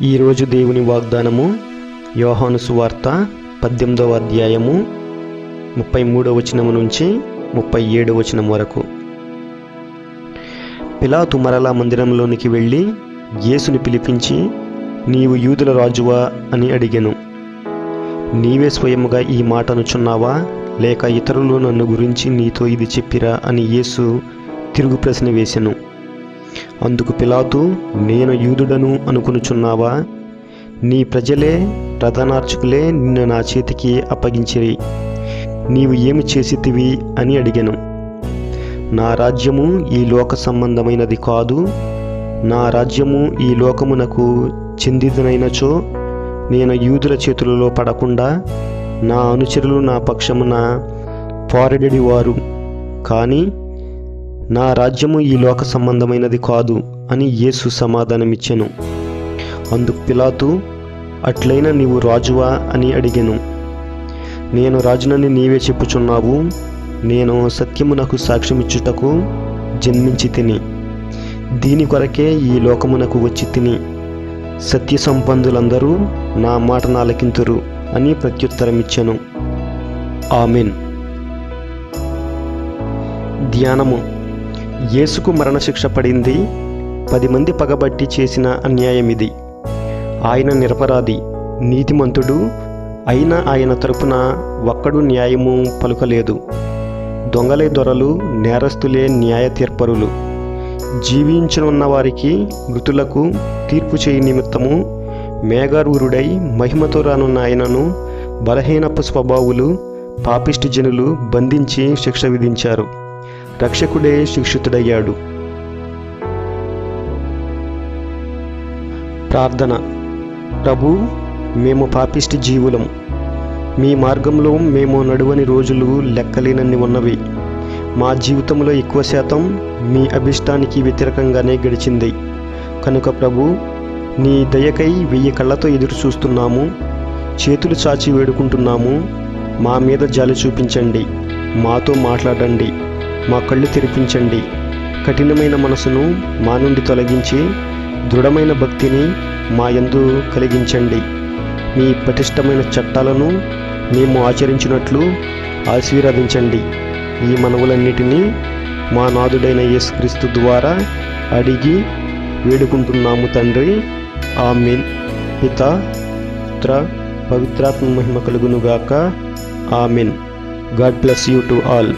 ఈరోజు దేవుని వాగ్దానము యోహాను సువార్త 18వ అధ్యాయము 33వ వచనము నుంచి 37వ వచనం వరకు. పిలాతు మరలా మందిరంలోనికి వెళ్ళి యేసుని పిలిపించి, నీవు యూదుల రాజువా అని అడిగెను. నీవే స్వయముగా ఈ మాట అనుచున్నావా, లేక ఇతరులు నన్ను గురించి నీతో ఇది చెప్పిరా అని యేసు తిరుగు ప్రశ్న వేసెను. అందుకు పిలాతు, నేను యూదుడను అనుకొనుచున్నావా? నీ ప్రజలే ప్రధానార్చకులే నిన్ను నా చేతికి అప్పగించిరి. నీవు ఏమి చేసితివి అని అడిగెను. నా రాజ్యము ఈ లోక సంబంధమైనది కాదు. నా రాజ్యము ఈ లోకమునకు చెందినదైనచో నేను యూదుల చేతులలో పడకుండా నా అనుచరులు నా పక్షమున పోరాడేవారు. కానీ నా రాజ్యము ఈ లోక సంబంధమైనది కాదు అని యేసు సమాధానమిచ్చెను. అందుకు పిలాతు, అట్లైనా నీవు రాజువా అని అడిగెను. నేను రాజునని నీవే చెప్పుచున్నావు. నేను సత్యమునకు సాక్ష్యమిచ్చుటకు జన్మించి తిని, దీని కొరకే ఈ లోకమునకు వచ్చి తిని. సత్య సంపన్నులందరూ నా మాటను ఆలకింతురు అని ప్రత్యుత్తరమిచ్చెను. ఆమెన్. ధ్యానము. యేసుకు మరణశిక్ష పడింది. 10 మంది పగబట్టి చేసిన అన్యాయం ఇది. ఆయన నిరపరాధి, నీతిమంతుడు. అయినా ఆయన తరపున ఒక్కడు న్యాయము పలుకలేదు. దొంగలే దొరలు, నేరస్తులే న్యాయ తీర్పరులు. జీవించనున్న వారికి, మృతులకు తీర్పు చేయి నిమిత్తము మేఘారూరుడై మహిమతో రానున్న ఆయనను బలహీనపు స్వభావులు, పాపిష్టి జనులు బంధించి శిక్ష విధించారు. రక్షకుడే శిక్షితుడయ్యాడు. ప్రార్థన. ప్రభు, మేము పాపిష్టి జీవులం. మీ మార్గంలో మేము నడువని రోజులు లెక్కలేనన్ని ఉన్నవి. మా జీవితంలో ఎక్కువ శాతం మీ అభిష్టానికి వ్యతిరేకంగానే గడిచింది. కనుక ప్రభు, నీ దయకై 1000 కళ్ళతో ఎదురు చూస్తున్నాము. చేతులు చాచి వేడుకుంటున్నాము. మా మీద జాలి చూపించండి. మాతో మాట్లాడండి. మా కళ్ళు తెరిపించండి. కఠినమైన మనసును మా నుండి తొలగించి దృఢమైన భక్తిని మా యందు కలిగించండి. మీ పటిష్టమైన చట్టాలను మేము ఆచరించినట్లు ఆశీర్వదించండి. ఈ మనవులన్నిటినీ మా నాథుడైన యేసుక్రీస్తు ద్వారా అడిగి వేడుకుంటున్నాము తండ్రి. ఆమేన్. పిత, పుత్ర, పవిత్రాత్మ మహిమ కలుగునుగాక. ఆమేన్. God bless you to all.